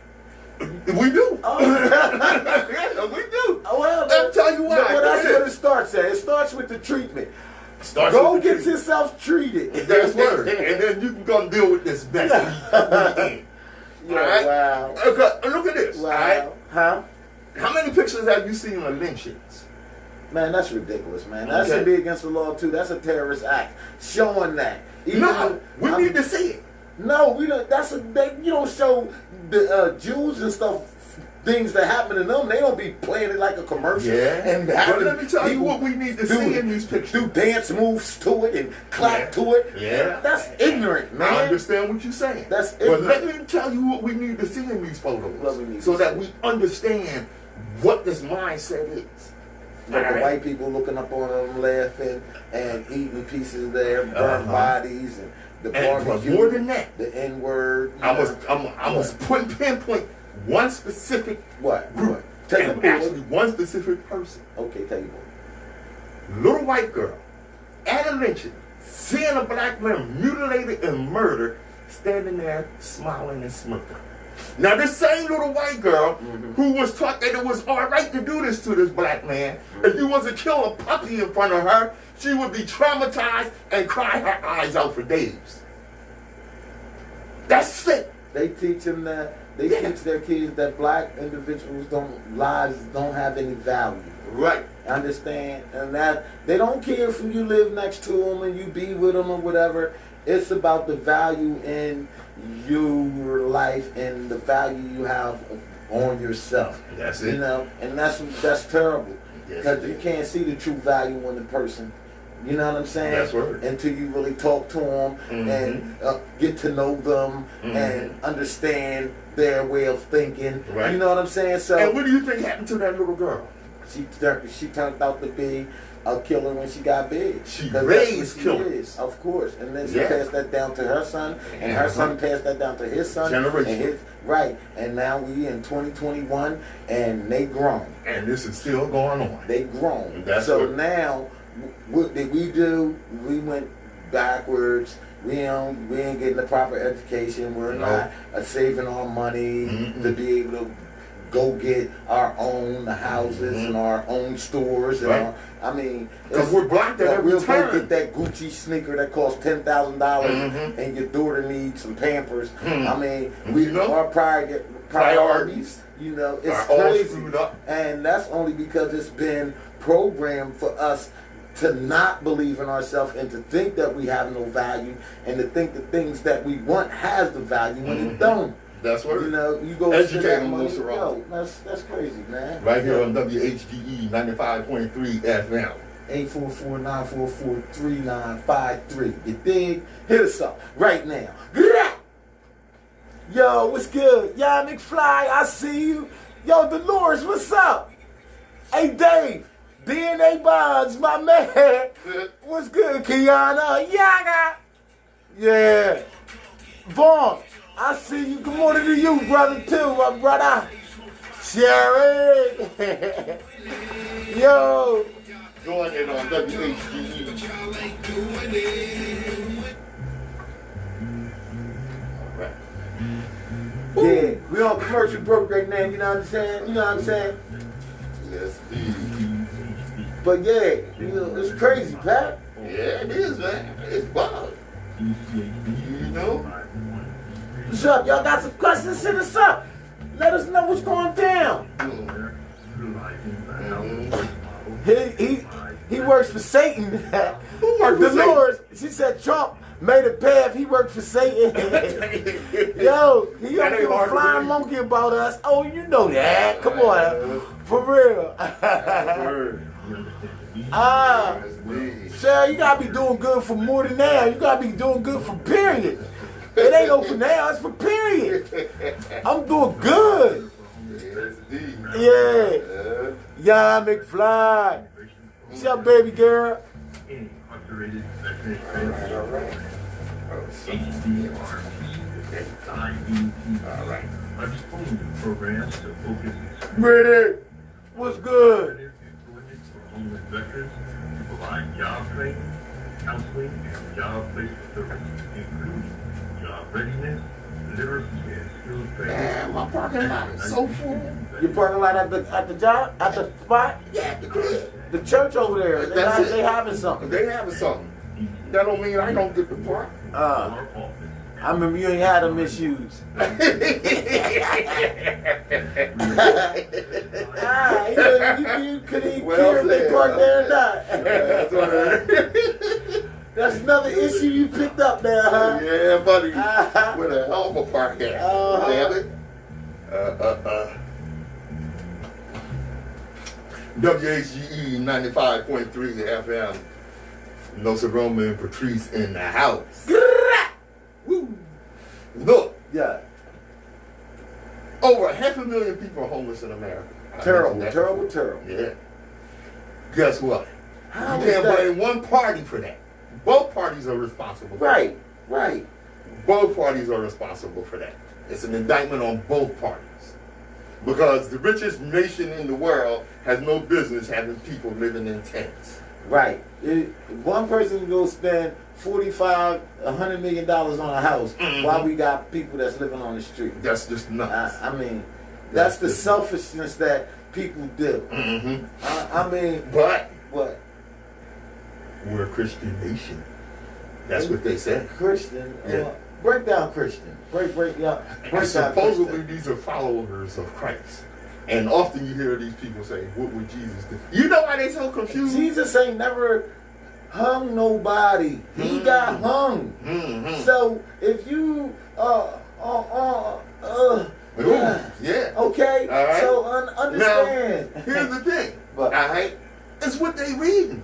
We do. Oh. We do. Well, I'll tell you why. Well, that's what it starts at. It starts with the treatment. Go get yourself treated. That's word. And then you can come deal with this mess. Wow. Okay, look at this. Wow. All right? Huh? How many pictures have you seen of lynchings? Man, that's ridiculous, man. That should be against the law, too. That's a terrorist act. Showing that. No, we need to see it. No, we don't. You don't show the Jews and stuff things that happen to them. They don't be playing it like a commercial. Yeah. And let me tell you what we need to see in these pictures. Do dance moves to it and clap to it. Yeah. That's ignorant, man. I understand what you're saying. That's ignorant. But let me tell you what we need to see in these photos so that we understand what this mindset is. Like the white people looking up on them laughing and eating pieces of their burnt bodies and the barbecue. More than that, the N-word. I was pinpoint one specific group. Actually one specific person. Okay, tell you what. Little white girl at a lynching, seeing a black man mutilated and murdered, standing there smiling and smirking. Now this same little white girl who was taught that it was all right to do this to this black man, if you was to kill a puppy in front of her, she would be traumatized and cry her eyes out for days. That's sick. They teach them that. They teach their kids that black individuals' lives don't have any value. Right. Understand? And that they don't care if you live next to them and you be with them or whatever. It's about the value in your life and the value you have on yourself. That's it. And that's terrible because you can't see the true value in the person You know what I'm saying? That's right. Until you really talk to them and get to know them and understand their way of thinking. Right. You know what I'm saying? So. And what do you think happened to that little girl? She turned out to be a killer when she got big. She raised killers. Of course. And then she passed that down to her son, and her son passed that down to his son. Generation. Right. And now we in 2021, and they grown. And this is still going on. They grown. So now, what did we do? We went backwards. We ain't getting the proper education. We're not saving our money to be able to go get our own houses and our own stores. And because we're blocked at every we'll turn. go get that Gucci sneaker that costs $10,000 and your daughter needs some Pampers. Our priorities, it's crazy. And that's only because it's been programmed for us to not believe in ourselves and to think that we have no value and to think the things that we want has the value when it don't. That's what you go educating Nsoromma. That's crazy, man. Right here on WHGE 95.3 FM. 844-944-3953. You dig? Hit us up right now. Yo, what's good? Y'all McFly, I see you. Yo, Dolores, what's up? Hey, Dave. DNA Bonds, my man. What's good, Kiana? Yaga. Yeah. Vaughn, I see you. Good morning to you, brother, too, my brother. Sherry. Yo. Join in on WHGE. All right. Yeah, we on commercial break right now, you know what I'm saying? Yes, indeed. But yeah, it's crazy, Pat. Yeah, it is, man. It's wild. You know? What's up? Y'all got some questions? Hit us up. Let us know what's going down. He works for Satan. Who works for Dolores, she said Trump made a path. He worked for Satan. Yo, he don't give a flying monkey about us. Oh, you know that. Come on. For real. Sarah, you gotta be doing good for more than now. You gotta be doing good for period. It ain't no for now, it's for period. I'm doing good. Yeah. Yeah, McFly. What's up, baby girl? Ready? What's good? Homeless veterans to provide job training, counseling, and job placement services, including job readiness, literacy, and skills training. Man, my parking lot is so full. Your parking lot at the job, at the spot? Yeah, the crib. The church over there. They having something. They having something. That don't mean I don't get the park. I remember you ain't had them issues. You couldn't even care if they parked there or not. That's another issue you picked up there, huh? Yeah, buddy. Where the hell am I park at? Damn it. WHGE 95.3 FM. Nsoromma and Patrice in the house. Woo. Look. Yeah. Over 500,000 people are homeless in America. Terrible. Yeah. Guess what? How you can't blame one party for that. Both parties are responsible for that. Right. Both parties are responsible for that. It's an indictment on both parties. Because the richest nation in the world has no business having people living in tents. Right. One person can go spend $100 million on a house while we got people that's living on the street. That's just nuts. That's the selfishness that people do. But what? We're a Christian nation. That's what they say. Christian? Yeah. Break down Christian. Break down. Supposedly these are followers of Christ. And often you hear these people say, what would Jesus do? You know why they so confused? Jesus ain't never hung nobody. He got hung. So if you yeah. Okay. All right. So understand. Now, here's the thing. All right. It's what they reading.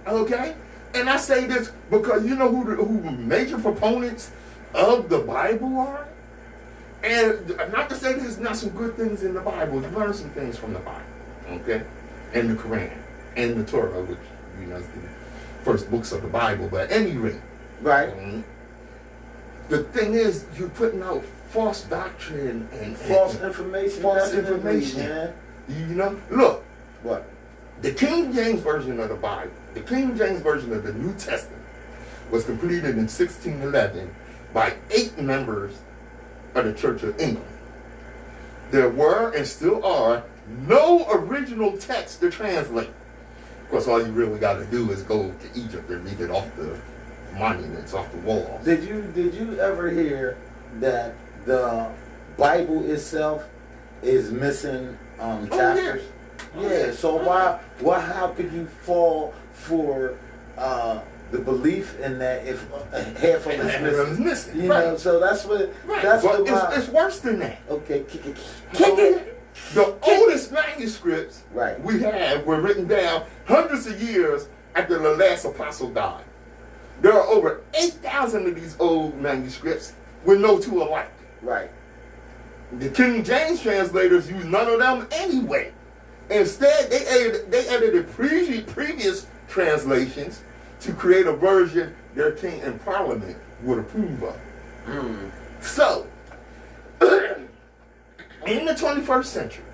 Okay? And I say this because you know who major proponents of the Bible are? And not to say there's not some good things in the Bible. You learn some things from the Bible, okay? And the Quran, and the Torah, which, you know, is the first books of the Bible. But at any rate, right. The thing is, you're putting out false doctrine and false information. False information. Man. You know, look. What? The King James Version of the Bible, the King James Version of the New Testament, was completed in 1611 by 8 members of the Church of England. There were and still are no original text to translate. Of course, all you really got to do is go to Egypt and read it off the monuments, off the walls. Did you ever hear that the Bible itself is missing chapters? Yeah. So how could you fall for the belief in that if half of it is missing? You know, so that's what. Right. That's but what it's worse than that. Okay, kick it. The oldest manuscripts right. we have were written down hundreds of years after the last apostle died. There are over 8,000 of these old manuscripts with no two alike. Right. The King James translators use none of them anyway. Instead, they edited previous translations to create a version their king and parliament would approve of. So, in the 21st century,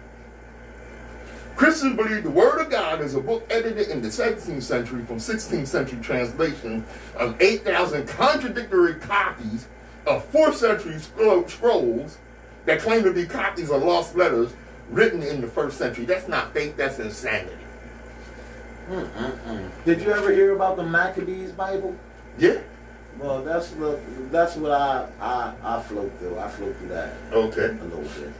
Christians believe the Word of God is a book edited in the 17th century from 16th century translation of 8,000 contradictory copies of 4th century scrolls that claim to be copies of lost letters written in the 1st century. That's not faith, that's insanity. Did you ever hear about the Maccabees Bible? Yeah. Well, that's what I float through. I float through that. Okay. A little bit.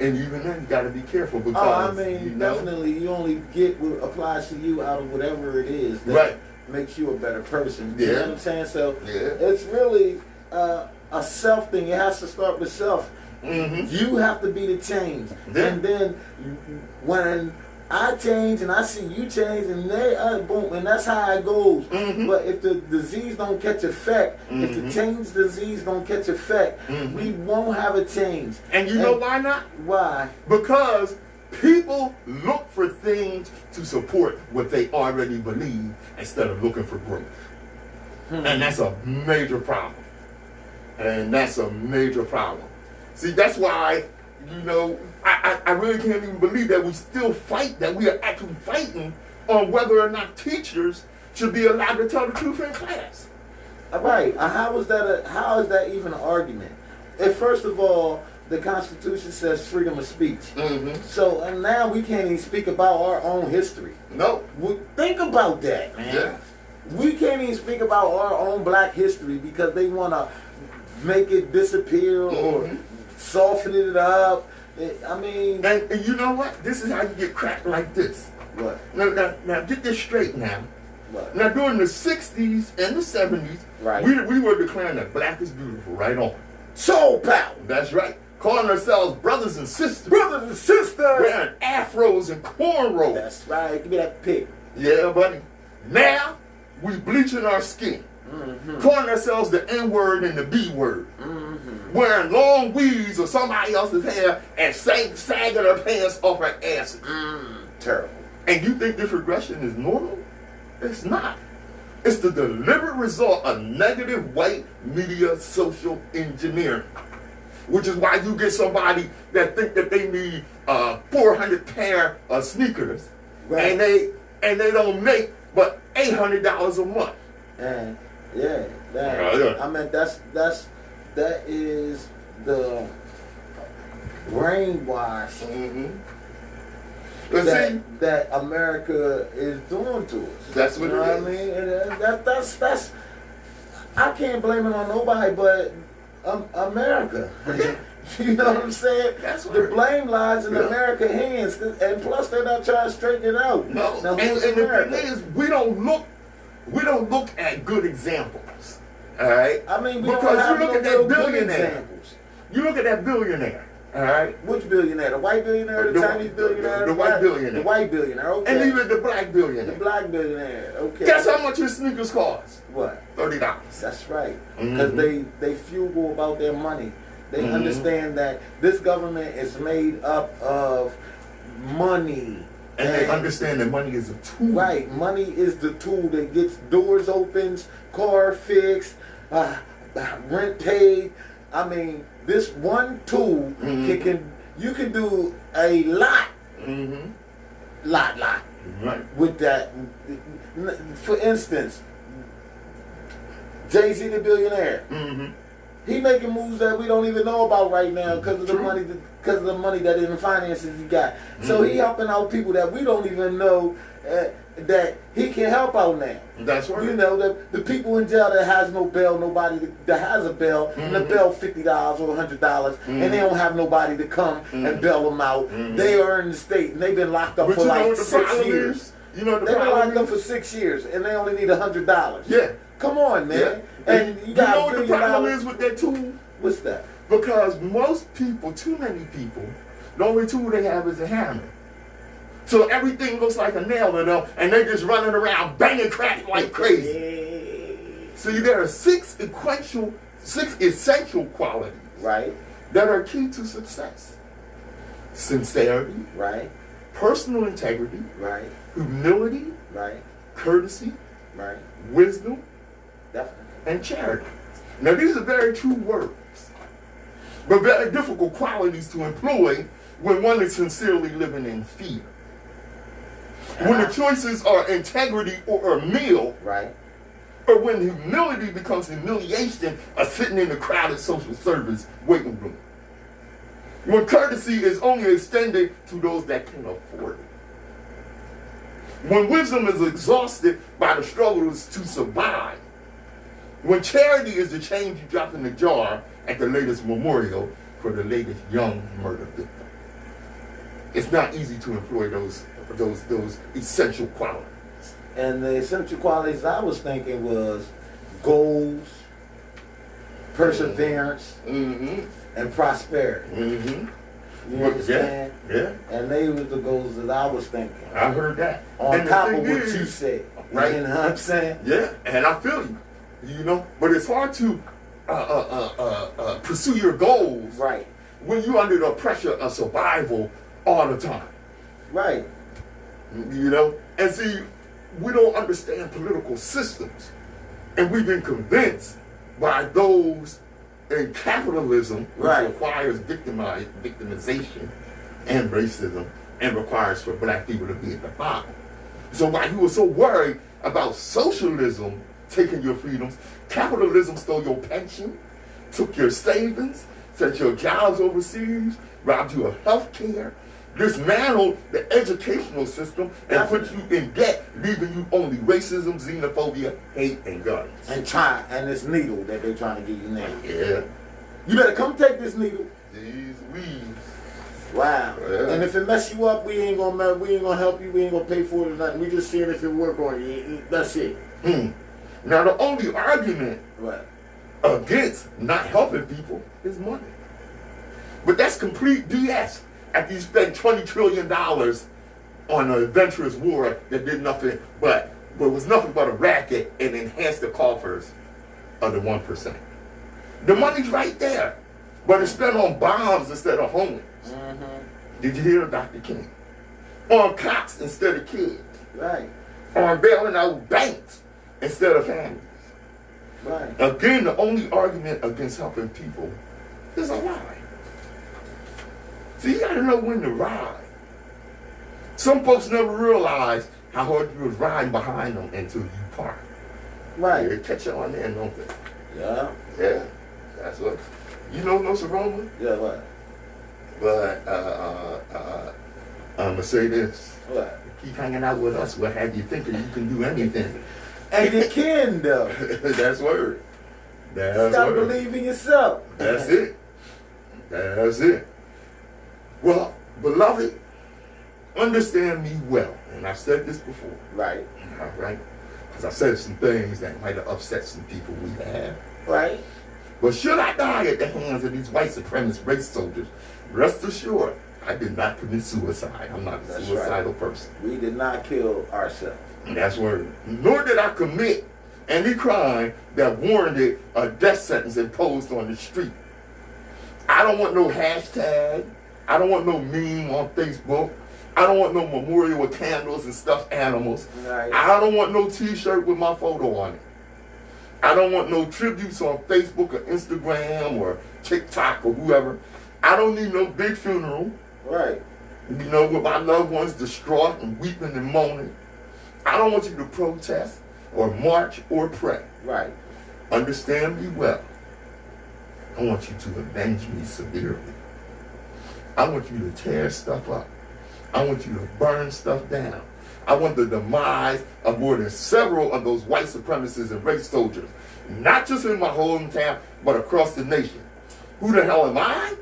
And even then, you got to be careful because. I mean, you know, definitely, you only get what applies to you out of whatever it is that makes you a better person. You know what I'm saying? So it's really a self thing. It has to start with self. You have to be the change, and then when I change and I see you change, and boom, and that's how it goes. But if the disease don't catch effect, if the change disease don't catch effect, we won't have a change. And you know why not? Why? Because people look for things to support what they already believe instead of looking for growth. And that's a major problem. See, that's why, you know, I really can't even believe that we still fight, that we are actually fighting on whether or not teachers should be allowed to tell the truth in class. Right. How is that even an argument? If first of all, the Constitution says freedom of speech. So and now we can't even speak about our own history. No. Think about that, man. Yeah. We can't even speak about our own black history because they want to make it disappear or soften it up. I mean... And you know what? This is how you get cracked like this. What? Now get this straight now. What? Now, during the 60s and the 70s, we were declaring that black is beautiful, right on. Soul power! That's right. Calling ourselves brothers and sisters. Brothers and sisters! Wearing afros and cornrows. That's right. Give me that pic. Yeah, buddy. Now, we bleaching our skin. Calling ourselves the N-word and the B-word. Wearing long weaves of somebody else's hair and sagging our pants off our asses. Terrible. And you think this regression is normal? It's not. It's the deliberate result of negative white media social engineering. Which is why you get somebody that think that they need 400 pair of sneakers, and they don't make but $800 a month. And I mean that is the brainwash that America is doing to us. That's what it is. I mean, and that's I can't blame it on nobody but America. You know what I'm saying? The blame lies in America's hands, and plus they're not trying to straighten it out. No, and the thing is, we don't look at good examples. All right, I mean, because you look at that billionaire. You look at that billionaire. All right. Which billionaire? The white billionaire, the Chinese billionaire? The white billionaire. The white billionaire, okay. And even the black billionaire. The black billionaire, okay. Guess how much his sneakers cost? What? $30. That's right. Because they fugle about their money. They understand that this government is made up of money. And they understand that money is a tool. Right. Money is the tool that gets doors opened, car fixed, rent paid. I mean, this one tool you can do a lot. Lot. Right. With that. For instance, Jay-Z the billionaire. He making moves that we don't even know about right now because of the money, that in the finances he got. So he helping out people that we don't even know that he can help out now. That's right. You know, the people in jail that has no bail, nobody that has a bail, and the bail $50 or $100, and they don't have nobody to come and bail them out. They are in the state, and they've been locked up for like 6 years. You know, they've been locked up for 6 years, and they only need $100. Yeah. Come on, man. Yeah. And you got what the problem is with that tool? What's that? Because most people, too many people, the only tool they have is a hammer. So everything looks like a nail to them, and they just running around banging crack like crazy. See, there are six essential qualities, right, that are key to success: sincerity, right, personal integrity, right, humility, right, courtesy, right, wisdom, definitely, and charity. Now, these are very true words, but very difficult qualities to employ when one is sincerely living in fear. When the choices are integrity or a meal, right, or when humility becomes humiliation of sitting in the crowded social service waiting room. When courtesy is only extended to those that can afford it. When wisdom is exhausted by the struggles to survive. When charity is the change you drop in the jar at the latest memorial for the latest young murder victim. It's not easy to employ those essential qualities. And the essential qualities I was thinking was goals, perseverance, and prosperity. You understand? Yeah. And they were the goals that I was thinking. I heard that. On top of what you said. Right? You know what I'm saying? Yeah, and I feel you. You know, but it's hard to pursue your goals, right, when you're under the pressure of survival all the time. Right. You know, and see, we don't understand political systems, and we've been convinced by those in capitalism, which requires victimization and racism, and requires for black people to be at the bottom. So while you were so worried about socialism taking your freedoms, capitalism stole your pension, took your savings, sent your jobs overseas, robbed you of health care, dismantled the educational system, and put you in debt, leaving you only racism, xenophobia, hate, and guns. And this needle that they're trying to give you now. Yeah. You better come take this needle. These weeds. Wow. Yeah. And if it mess you up, we ain't gonna help you. We ain't gonna pay for it or nothing. We just seeing if it work on you. That's it. Now the only argument against not helping people is money. But that's complete BS. After you spend $20 trillion on an adventurous war that did nothing but was nothing but a racket and enhanced the coffers of the 1%. The money's right there, but it's spent on bombs instead of homeless. Did you hear Dr. King? On cops instead of kids. Right. On bailing out banks instead of families. Right. Again, the only argument against helping people is a lie. So you gotta know when to ride. Some folks never realize how hard you was riding behind them until you park. Right. They catch you on there, don't they? Yeah. Yeah. That's what. You know Nsoromma? Yeah, what? But I'm gonna say this. What? Keep hanging out with us. What have you thinking you can do anything? And you can though. That's word. That's Stop word. believing yourself. That's it. That's it. Well, beloved, understand me well. And I've said this before. Right. All right? Because I said some things that might have upset some people we have. Right. But should I die at the hands of these white supremacist race soldiers, rest assured, I did not commit suicide. I'm not a suicidal person. We did not kill ourselves. That's word. Nor did I commit any crime that warranted a death sentence imposed on the street. I don't want no hashtag. I don't want no meme on Facebook. I don't want no memorial with candles and stuffed animals. Right. I don't want no t-shirt with my photo on it. I don't want no tributes on Facebook or Instagram or TikTok or whoever. I don't need no big funeral. Right. You know, with my loved ones distraught and weeping and moaning. I don't want you to protest or march or pray. Right. Understand me well. I want you to avenge me severely. I want you to tear stuff up. I want you to burn stuff down. I want the demise of more than several of those white supremacists and race soldiers, not just in my hometown, but across the nation. Who the hell am I?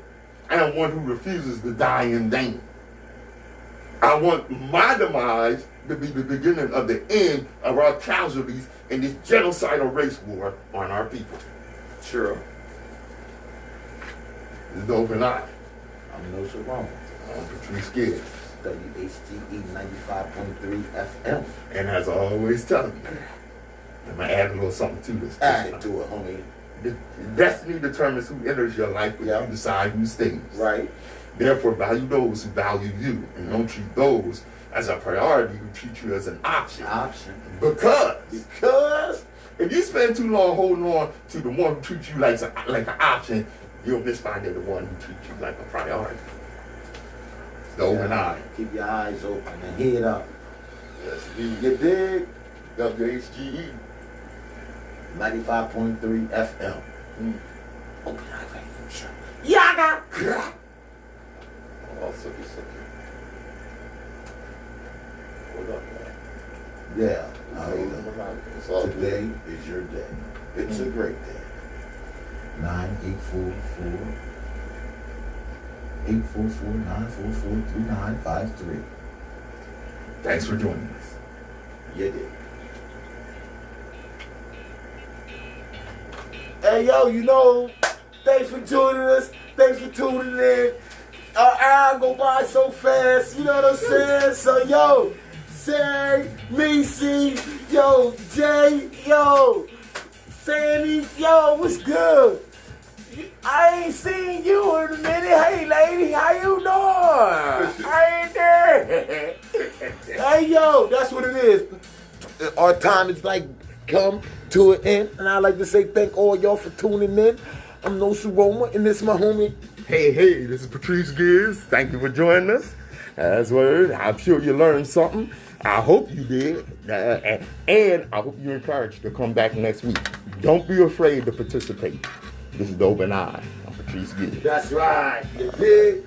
I am one who refuses to die in vain. I want my demise to be the beginning of the end of our casualties in this genocidal race war on our people. Sure. This is Open Eye. I'm Nsoromma. I'm Patrice Gibbs. WHGE 95.3 FM. And as I always tell you, I'm going to add a little something to this. Add it to it, homie. The destiny determines who enters your life, but you decide who stays. Right. Therefore, value those who value you, and don't treat those as a priority who treat you as an option. Because if you spend too long holding on to the one who treats you like an option, you'll miss finding the one who treats you like a priority. It's the Open Eye. Keep your eyes open and head up. Yes, You dig? WHGE 95.3 FM. Open Eye Radio Show. Yaga! Oh, sucky. What up, man? Yeah. It's all Today good. is your day. It's a great day. 844-944-3953. Thanks for joining us. You did. Hey, yo, you know, thanks for joining us. Thanks for tuning in. Hour go by so fast, you know what I'm saying? So, yo, Say, Missy, yo, Jay, yo, Sandy, yo, what's good? I ain't seen you in a minute. Hey, lady, how you doing? I ain't there. Hey, yo, that's what it is. Our time is like come to an end, and I'd like to say thank all y'all for tuning in. I'm Nsoromma, and this is my homie. Hey, this is Patrice Gibbs. Thank you for joining us. As word, I'm sure you learned something. I hope you did. And I hope you're encouraged to come back next week. Don't be afraid to participate. This is the Open Eye. I'm Patrice Gibbs. That's right. You dig?